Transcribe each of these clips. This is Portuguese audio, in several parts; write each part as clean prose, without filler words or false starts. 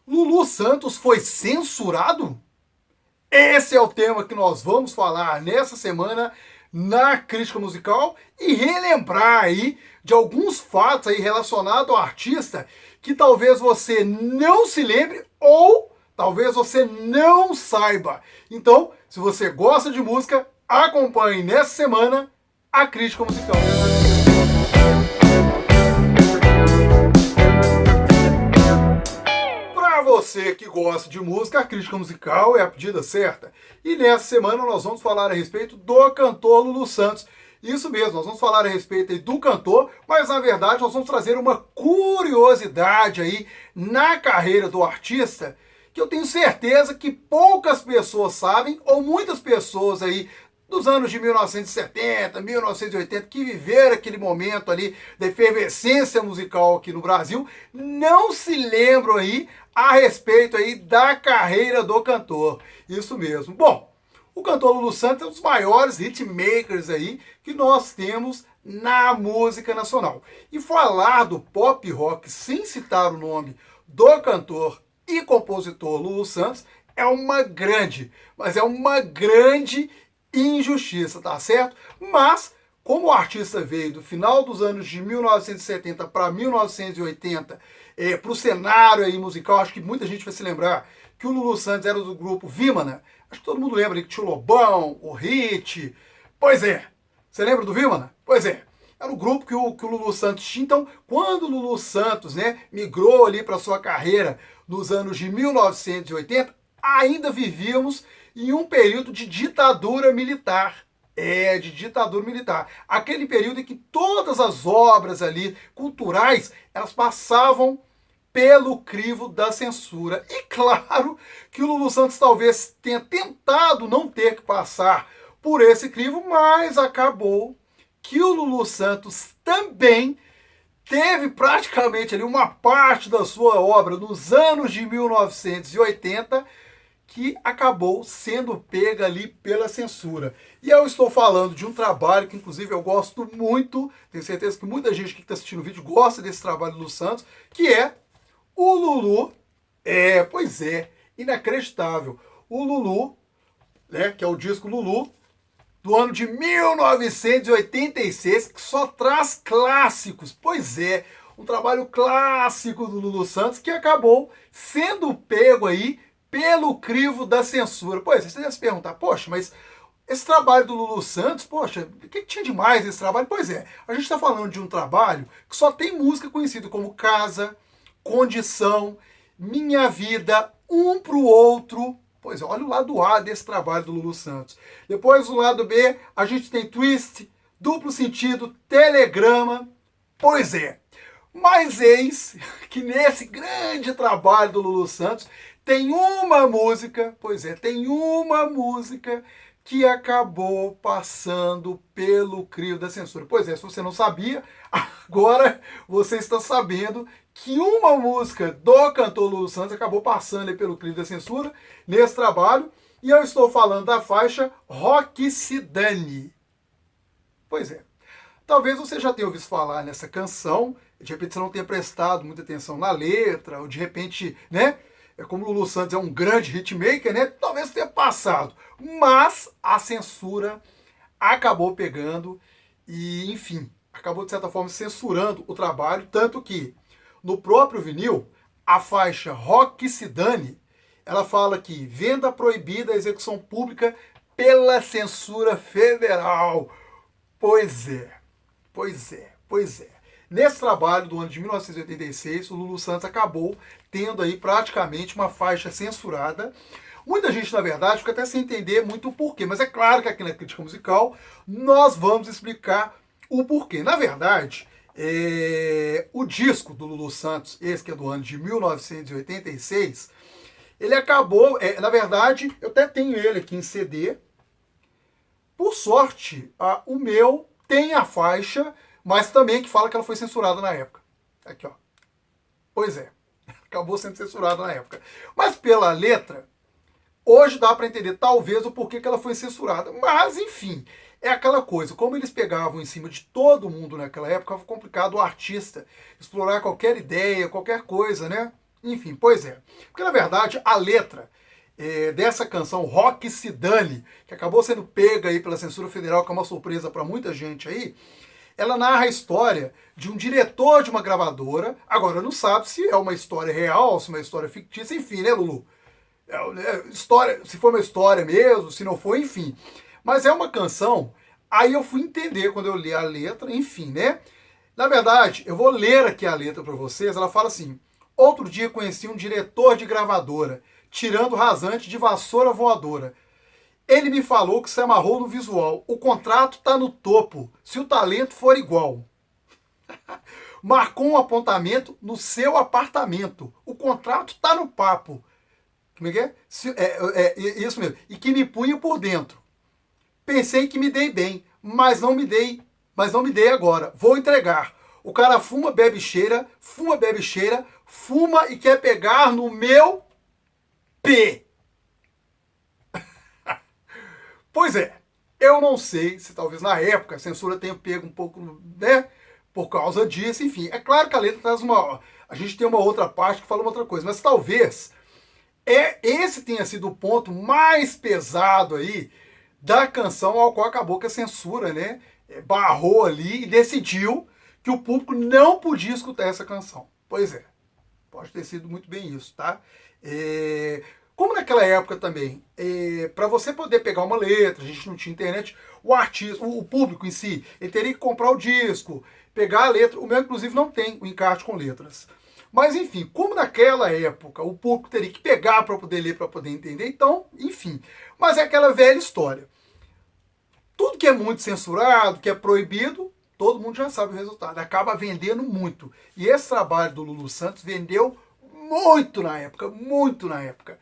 Lulu Santos foi censurado? Esse é o tema que nós vamos falar nessa semana na crítica musical e relembrar aí de alguns fatos aí relacionados ao artista que talvez você não se lembre ou talvez você não saiba. Então, se você gosta de música, acompanhe nessa semana a crítica musical. Para você que gosta de música, a crítica musical é a pedida certa. E nessa semana nós vamos falar a respeito do cantor Lulu Santos. Isso mesmo, nós vamos falar a respeito aí do cantor, mas na verdade nós vamos trazer uma curiosidade aí na carreira do artista, que eu tenho certeza que poucas pessoas sabem, ou muitas pessoas aí dos anos de 1970, 1980, que viveram aquele momento ali da efervescência musical aqui no Brasil, não se lembram aí a respeito aí da carreira do cantor. Isso mesmo. Bom, o cantor Lulu Santos é um dos maiores hitmakers aí que nós temos na música nacional. E falar do pop rock sem citar o nome do cantor e compositor Lulu Santos é uma grande, mas é uma grande injustiça, tá certo? Mas, como o artista veio do final dos anos de 1970 para 1980 para o cenário aí musical, acho que muita gente vai se lembrar que o Lulu Santos era do grupo Vimana. Acho que todo mundo lembra que tinha o Lobão, o Hit. Pois é. Você lembra do Vimana? Pois é. Era o grupo que o Lulu Santos tinha. Então, quando o Lulu Santos, né, migrou ali para sua carreira nos anos de 1980, ainda vivíamos em um período de ditadura militar. De ditadura militar. Aquele período em que todas as obras ali culturais, elas passavam pelo crivo da censura. E claro que o Lulu Santos talvez tenha tentado não ter que passar por esse crivo, mas acabou que o Lulu Santos também teve praticamente ali uma parte da sua obra nos anos de 1980 que acabou sendo pega ali pela censura. E eu estou falando de um trabalho que, inclusive, eu gosto muito, tenho certeza que muita gente que está assistindo o vídeo gosta desse trabalho do Lulu Santos, que é o Lulu. Pois é, inacreditável. O Lulu, né, que é o disco Lulu, do ano de 1986, que só traz clássicos. Pois é, um trabalho clássico do Lulu Santos que acabou sendo pego aí pelo crivo da censura. Pois é, você deve se perguntar, poxa, mas esse trabalho do Lulu Santos, poxa, o que tinha de mais nesse trabalho? Pois é, a gente está falando de um trabalho que só tem música conhecida como Casa, Condição, Minha Vida, Um Pro Outro. Pois é, olha o lado A desse trabalho do Lulu Santos. Depois, o lado B, a gente tem Twist, Duplo Sentido, Telegrama. Pois é, mas eis que nesse grande trabalho do Lulu Santos tem uma música, pois é, tem uma música que acabou passando pelo crivo da censura. Pois é, se você não sabia, agora você está sabendo que uma música do cantor Lulu Santos acabou passando pelo crivo da censura nesse trabalho, e eu estou falando da faixa Rock Se Dane. Pois é, talvez você já tenha ouvido falar nessa canção, de repente você não tenha prestado muita atenção na letra, ou de repente, né, como o Lulu Santos é um grande hitmaker, né, talvez tenha passado, mas a censura acabou pegando e, enfim, acabou de certa forma censurando o trabalho, tanto que no próprio vinil, a faixa Rock Se Dane, ela fala que venda proibida, execução pública pela censura federal. Pois é, pois é, pois é. Nesse trabalho do ano de 1986, o Lulu Santos acabou tendo aí praticamente uma faixa censurada. Muita gente, na verdade, fica até sem entender muito o porquê, mas é claro que aqui na crítica musical nós vamos explicar o porquê. Na verdade, o disco do Lulu Santos, esse que é do ano de 1986, ele acabou, na verdade, eu até tenho ele aqui em CD. Por sorte, o meu tem a faixa, mas também que fala que ela foi censurada na época. Aqui, ó. Pois é, acabou sendo censurada na época. Mas pela letra, hoje dá para entender talvez o porquê que ela foi censurada. Mas, enfim, é aquela coisa, como eles pegavam em cima de todo mundo naquela época, foi complicado o artista explorar qualquer ideia, qualquer coisa, né? Enfim, pois é. Porque, na verdade, a letra dessa canção Rock Se Dane, que acabou sendo pega aí pela censura federal, que é uma surpresa para muita gente aí, ela narra a história de um diretor de uma gravadora. Agora, não sabe se é uma história real, se é uma história fictícia, enfim, né, Lulu? História, se foi uma história mesmo, se não foi, enfim. Mas é uma canção, aí eu fui entender quando eu li a letra, enfim, né? Na verdade, eu vou ler aqui a letra para vocês, ela fala assim: outro dia conheci um diretor de gravadora, tirando rasante de vassoura voadora. Ele me falou que se amarrou no visual. O contrato tá no topo, se o talento for igual. Marcou um apontamento no seu apartamento. O contrato tá no papo. Como é que é? Isso mesmo. E que me punha por dentro. Pensei que me dei bem, mas não me dei agora. Vou entregar. O cara fuma, bebe, cheira, fuma e quer pegar no meu P. Pois é, eu não sei se talvez na época a censura tenha pego um pouco, né, por causa disso, enfim. É claro que a letra traz a gente tem uma outra parte que fala uma outra coisa, mas talvez esse tenha sido o ponto mais pesado aí da canção ao qual acabou que a censura, né, barrou ali e decidiu que o público não podia escutar essa canção. Pois é, pode ter sido muito bem isso, tá? Como naquela época também, para você poder pegar uma letra, a gente não tinha internet, o artista, o público em si, ele teria que comprar o disco, pegar a letra. O meu, inclusive, não tem o encarte com letras. Mas, enfim, como naquela época o público teria que pegar para poder ler, para poder entender, então, enfim. Mas é aquela velha história. Tudo que é muito censurado, que é proibido, todo mundo já sabe o resultado. Acaba vendendo muito. E esse trabalho do Lulu Santos vendeu muito na época, muito na época.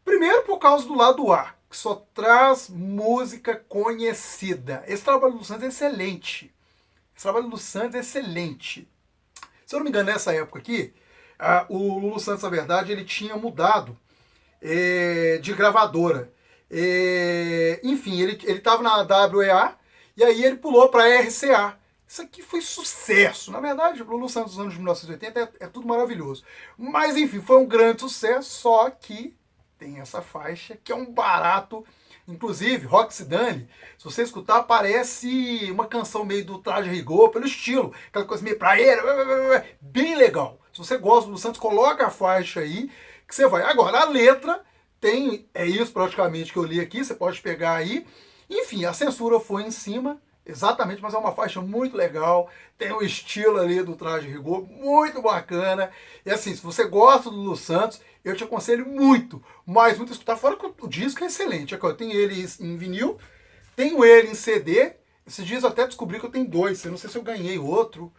Primeiro por causa do lado A, que só traz música conhecida. Esse trabalho do Santos é excelente. Esse trabalho do Santos é excelente. Se eu não me engano, nessa época aqui, o Lulu Santos, na verdade, ele tinha mudado de gravadora. Enfim, ele estava na WEA e aí ele pulou para a RCA. Isso aqui foi sucesso. Na verdade, o Lulu Santos dos anos de 1980 é tudo maravilhoso. Mas, enfim, foi um grande sucesso, só que tem essa faixa que é um barato. Inclusive, Rock Se Dane, se você escutar, parece uma canção meio do Traje a Rigor, pelo estilo. Aquela coisa meio praeira, bem legal. Se você gosta do Santos, coloca a faixa aí, que você vai. Agora, a letra tem, é isso praticamente que eu li aqui, você pode pegar aí. Enfim, a censura foi em cima, exatamente, mas é uma faixa muito legal, tem o estilo ali do Traje a Rigor, muito bacana. E assim, se você gosta do Lulu Santos, eu te aconselho muito, mas muito escutar, fora que o disco é excelente. Eu tenho ele em vinil, tenho ele em CD, esses dias eu até descobri que eu tenho dois, eu não sei se eu ganhei outro,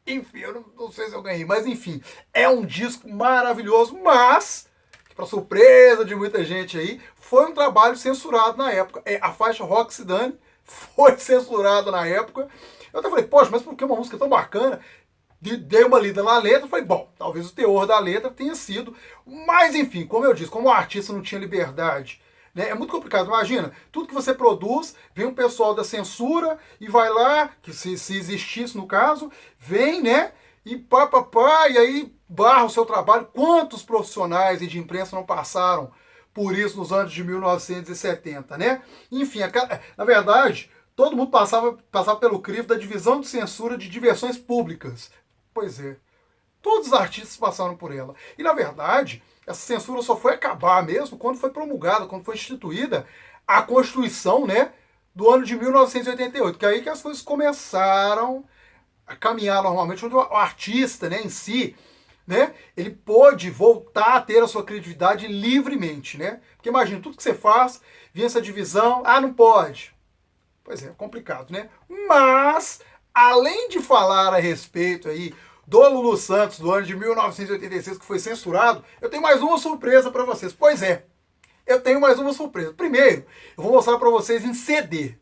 enfim, eu não sei se eu ganhei, mas enfim, é um disco maravilhoso, mas, para surpresa de muita gente aí, foi um trabalho censurado na época. A faixa Rock Se Dane foi censurada na época. Eu até falei, poxa, mas por que uma música tão bacana? Dei uma lida na letra, falei, bom, talvez o teor da letra tenha sido, mas enfim, como eu disse, como o artista não tinha liberdade, né, é muito complicado. Imagina, tudo que você produz, vem um pessoal da censura e vai lá, que se existisse no caso, vem, né, e e aí barra o seu trabalho. Quantos profissionais e de imprensa não passaram por isso nos anos de 1970, né? Enfim, na verdade, todo mundo passava pelo crivo da divisão de censura de diversões públicas. Pois é, todos os artistas passaram por ela. E, na verdade, essa censura só foi acabar mesmo quando foi promulgada, quando foi instituída a Constituição, né, do ano de 1988, que é aí que as coisas começaram a caminhar normalmente, onde o artista, né, em si, né, ele pôde voltar a ter a sua criatividade livremente, né? Porque imagina, tudo que você faz, vinha essa divisão, não pode. Pois é, complicado, né? Mas, além de falar a respeito aí do Lulu Santos do ano de 1986, que foi censurado, eu tenho mais uma surpresa para vocês. Pois é, eu tenho mais uma surpresa. Primeiro, eu vou mostrar para vocês em CD.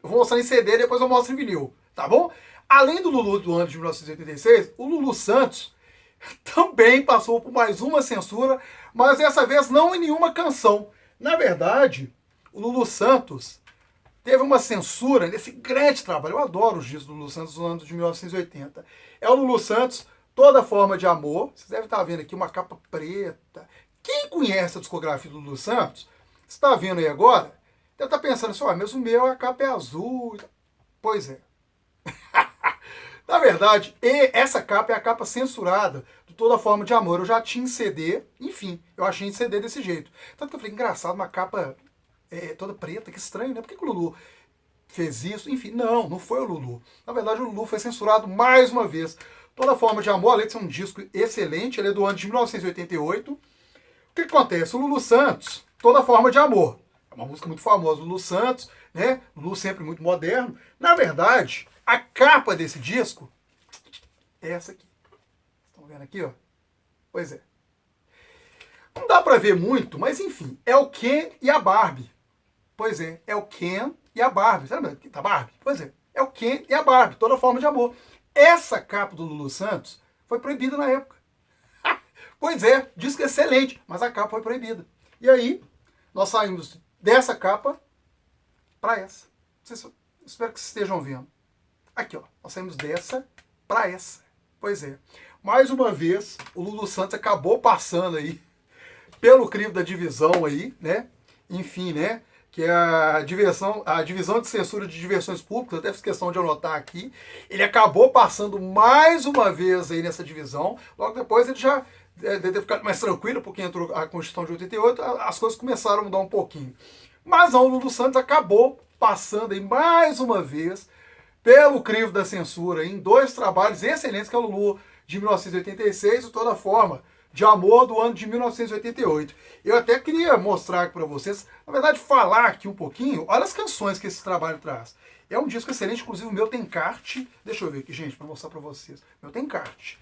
Eu vou mostrar em CD e depois eu mostro em vinil, tá bom? Além do Lulu do ano de 1986, o Lulu Santos também passou por mais uma censura, mas dessa vez não em nenhuma canção. Na verdade, o Lulu Santos teve uma censura nesse grande trabalho. Eu adoro os discos do Lulu Santos dos anos de 1980. É o Lulu Santos Toda Forma de Amor. Vocês devem estar vendo aqui uma capa preta. Quem conhece a discografia do Lulu Santos, está vendo aí agora, deve estar pensando assim, mas o meu, a capa é azul. Pois é. Na verdade, essa capa é a capa censurada de Toda Forma de Amor. Eu já tinha em CD, enfim, eu achei em CD desse jeito. Tanto que eu falei, engraçado, uma capa toda preta, que estranho, né? Por que o Lulu fez isso? Enfim, não foi o Lulu. Na verdade, o Lulu foi censurado mais uma vez. Toda Forma de Amor, além de ser um disco excelente, ele é do ano de 1988. O que acontece? O Lulu Santos, Toda Forma de Amor. É uma música muito famosa do Lulu Santos, né? Lulu sempre muito moderno. Na verdade, a capa desse disco é essa aqui. Estão vendo aqui, ó? Pois é. Não dá pra ver muito, mas enfim, é o Ken e a Barbie. Pois é o Ken e a Barbie. Sabe que tá Barbie? Pois é o Ken e a Barbie, Toda Forma de Amor. Essa capa do Lulu Santos foi proibida na época. Pois é, disco excelente, mas a capa foi proibida. E aí, nós saímos dessa capa para essa. Espero que vocês estejam vendo. Aqui, ó, nós saímos dessa para essa. Pois é. Mais uma vez, o Lulu Santos acabou passando aí pelo crivo da divisão aí, né? Enfim, né? Que é a divisão de censura de diversões públicas, até fiz questão de anotar aqui. Ele acabou passando mais uma vez aí nessa divisão. Logo depois ele já deve ter ficado mais tranquilo, porque entrou a Constituição de 88, as coisas começaram a mudar um pouquinho. Mas não, o Lulu Santos acabou passando aí mais uma vez pelo crivo da censura em dois trabalhos excelentes, que é o Lulu de 1986 e Toda Forma de Amor do ano de 1988. Eu até queria mostrar aqui para vocês, na verdade falar aqui um pouquinho, olha as canções que esse trabalho traz. É um disco excelente, inclusive o meu tem encarte. Deixa eu ver aqui, gente, para mostrar para vocês. O meu tem encarte.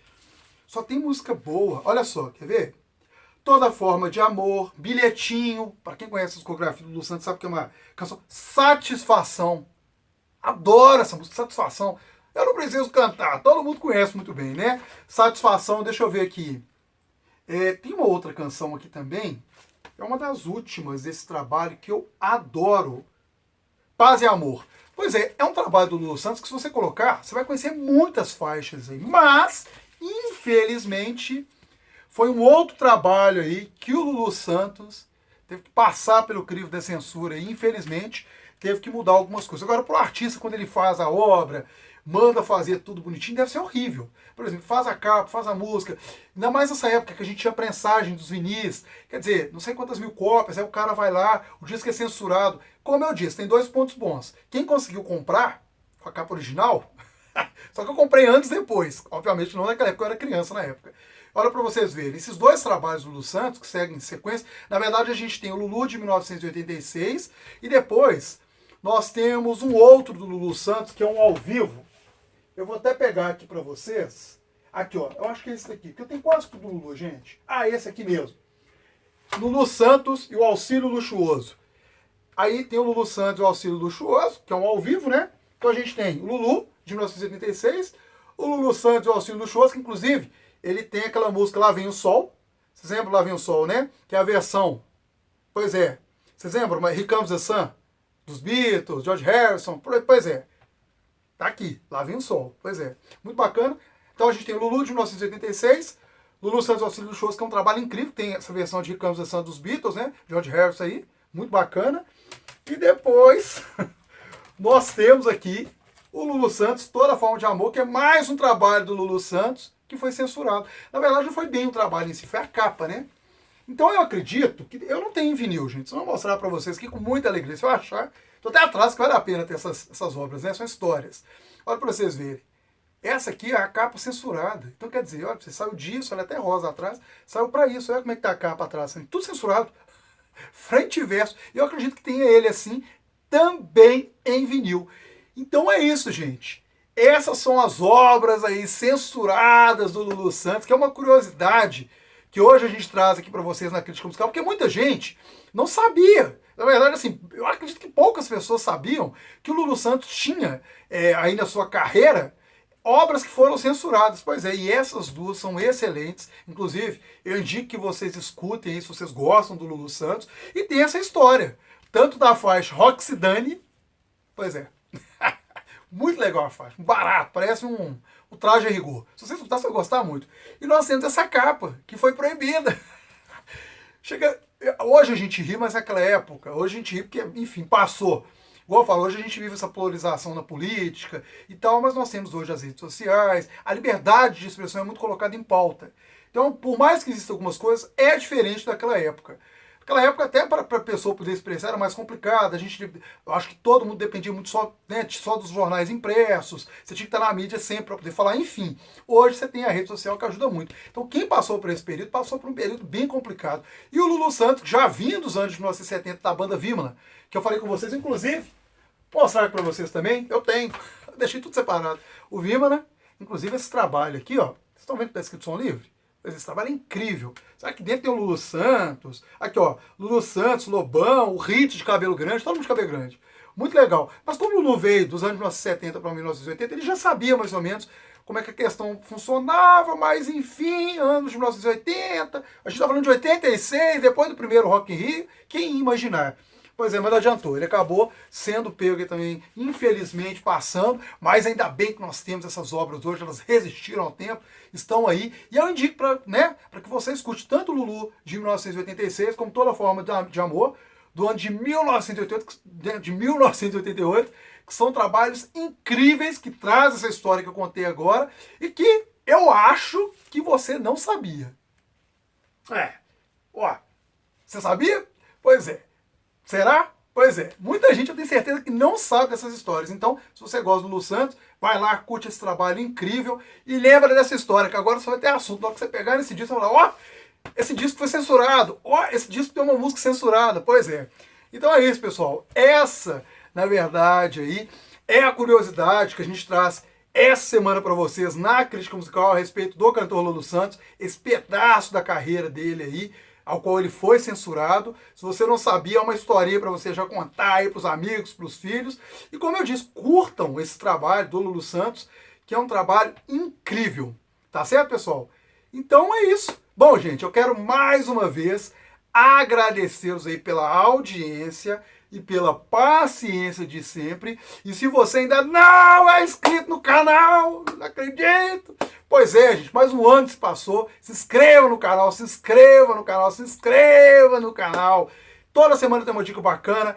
Só tem música boa. Olha só, quer ver? Toda Forma de Amor, Bilhetinho. Para quem conhece a discografia do Lulu Santos sabe que é uma canção. Satisfação. Adoro essa música, Satisfação. Eu não preciso cantar, todo mundo conhece muito bem, né? Satisfação, deixa eu ver aqui. Tem uma outra canção aqui também, é uma das últimas desse trabalho que eu adoro. Paz e Amor. Pois é um trabalho do Lulu Santos que se você colocar, você vai conhecer muitas faixas aí. Mas, infelizmente, foi um outro trabalho aí que o Lulu Santos teve que passar pelo crivo da censura e, infelizmente, teve que mudar algumas coisas. Agora, para o artista, quando ele faz a obra, manda fazer tudo bonitinho, deve ser horrível. Por exemplo, faz a capa, faz a música. Ainda mais nessa época que a gente tinha prensagem dos vinis. Quer dizer, não sei quantas mil cópias, aí o cara vai lá, o disco é censurado. Como eu disse, tem dois pontos bons. Quem conseguiu comprar com a capa original, só que eu comprei anos depois. Obviamente não naquela época, eu era criança na época. Olha para vocês verem, esses dois trabalhos do Lulu Santos, que seguem em sequência, na verdade a gente tem o Lulu de 1986 e depois nós temos um outro do Lulu Santos, que é um ao vivo. Eu vou até pegar aqui para vocês. Aqui, ó. Eu acho que é esse daqui. Porque eu tenho quase tudo do Lulu, gente. Esse aqui mesmo. Lulu Santos e o Auxílio Luxuoso. Aí tem o Lulu Santos e o Auxílio Luxuoso, que é um ao vivo, né? Então a gente tem o Lulu, de 1986. O Lulu Santos e o Auxílio Luxuoso, que inclusive ele tem aquela música Lá Vem o Sol. Vocês lembram Lá Vem o Sol, né? Que é a versão. Pois é. Vocês lembram? Here Comes the Sun. Dos Beatles, George Harrison. Pois é. Tá aqui, Lá Vem o Sol. Pois é, muito bacana. Então a gente tem o Lulu de 1986, Lulu Santos Auxílio Luxuoso, que é um trabalho incrível, tem essa versão de Here Comes the Sun dos Beatles, né? George Harrison aí, muito bacana. E depois nós temos aqui o Lulu Santos, Toda Forma de Amor, que é mais um trabalho do Lulu Santos, que foi censurado. Na verdade não foi bem o trabalho em si, foi a capa, né? Então eu acredito que... Eu não tenho em vinil, gente. Só vou mostrar para vocês aqui com muita alegria. Se eu achar... Estou até atrás, que vale a pena ter essas obras, né? São histórias. Olha para vocês verem. Essa aqui é a capa censurada. Então quer dizer, olha, você saiu disso, olha até rosa atrás. Saiu para isso. Olha como é que tá a capa atrás. Tudo censurado. Frente e verso. E eu acredito que tenha ele assim, também em vinil. Então é isso, gente. Essas são as obras aí censuradas do Lulu Santos, que é uma curiosidade que hoje a gente traz aqui para vocês na Crítica Musical, porque muita gente não sabia. Na verdade, assim, eu acredito que poucas pessoas sabiam que o Lulu Santos tinha aí na sua carreira obras que foram censuradas. Pois é, e essas duas são excelentes. Inclusive, eu indico que vocês escutem aí, se vocês gostam do Lulu Santos. E tem essa história, tanto da faixa Roxidane, pois é, muito legal a faixa, barato, parece um o Traje a Rigor. Se você escutar, você vai gostar muito. E nós temos essa capa, que foi proibida. Chega, hoje a gente ri, mas naquela época, hoje a gente ri porque, enfim, passou. Igual eu falo, hoje a gente vive essa polarização na política e tal, mas nós temos hoje as redes sociais, a liberdade de expressão é muito colocada em pauta. Então, por mais que existam algumas coisas, é diferente daquela época. Naquela época, até para a pessoa poder expressar, era mais complicado. Eu acho que todo mundo dependia muito só, né, só dos jornais impressos. Você tinha que estar na mídia sempre para poder falar. Enfim, hoje você tem a rede social que ajuda muito. Então, quem passou por esse período, passou por um período bem complicado. E o Lulu Santos, já vinha dos anos de 1970 da banda Vimana, que eu falei com vocês, inclusive, vou mostrar para vocês também. Eu tenho, eu deixei tudo separado. O Vimana, inclusive esse trabalho aqui, ó. Vocês estão vendo que está escrito som livre? Esse trabalho é incrível. Sabe que dentro tem o Lulu Santos. Aqui, ó. Lulu Santos, Lobão, o Hit de cabelo grande, todo mundo de cabelo grande. Muito legal. Mas como o Lulu veio dos anos 1970 para 1980, ele já sabia mais ou menos como é que a questão funcionava, mas enfim, anos de 1980, a gente está falando de 86, depois do primeiro Rock in Rio, quem ia imaginar? Pois é, mas não adiantou. Ele acabou sendo pego aqui também, infelizmente, passando, mas ainda bem que nós temos essas obras hoje, elas resistiram ao tempo, estão aí. E eu indico para, né, que você escute tanto o Lulu de 1986, como Toda Forma de Amor, do ano de 1988, que são trabalhos incríveis, que trazem essa história que eu contei agora, e que eu acho que você não sabia. Ó, você sabia? Pois é. Será? Pois é. Muita gente eu tenho certeza que não sabe dessas histórias. Então, se você gosta do Lulu Santos, vai lá, curte esse trabalho incrível e lembra dessa história, que agora só vai ter assunto. Na hora que você pegar nesse disco, você vai falar, ó, esse disco foi censurado. Ó, esse disco tem uma música censurada. Pois é. Então é isso, pessoal. Essa, na verdade, aí, é a curiosidade que a gente traz essa semana para vocês na crítica musical a respeito do cantor Lulu Santos, esse pedaço da carreira dele aí, ao qual ele foi censurado. Se você não sabia, é uma historinha para você já contar aí para os amigos, para os filhos. E como eu disse, curtam esse trabalho do Lulu Santos, que é um trabalho incrível. Tá certo, pessoal? Então é isso. Bom, gente, eu quero mais uma vez agradecê-los aí pela audiência e pela paciência de sempre. E se você ainda não é inscrito no canal, não acredito. Pois é, gente, mais um ano se passou. Se inscreva no canal, se inscreva no canal, se inscreva no canal. Toda semana tem uma dica bacana.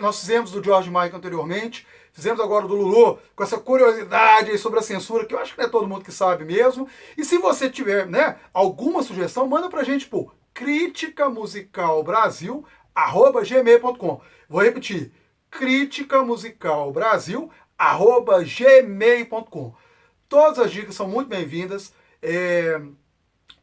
Nós fizemos do George Michael anteriormente. Fizemos agora do Lulu, com essa curiosidade aí sobre a censura, que eu acho que não é todo mundo que sabe mesmo. E se você tiver, né, alguma sugestão, manda pra gente por criticamusicalbrasil@gmail.com. Vou repetir, criticamusicalbrasil@gmail.com. Todas as dicas são muito bem-vindas.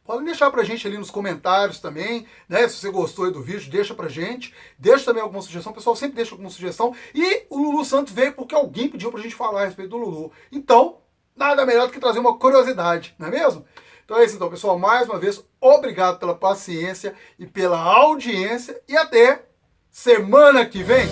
Podem deixar pra gente ali nos comentários também, né? Se você gostou aí do vídeo, deixa pra gente. Deixa também alguma sugestão. O pessoal sempre deixa alguma sugestão. E o Lulu Santos veio porque alguém pediu pra gente falar a respeito do Lulu. Então, nada melhor do que trazer uma curiosidade, não é mesmo? Então é isso então, pessoal. Mais uma vez, obrigado pela paciência e pela audiência. E até semana que vem.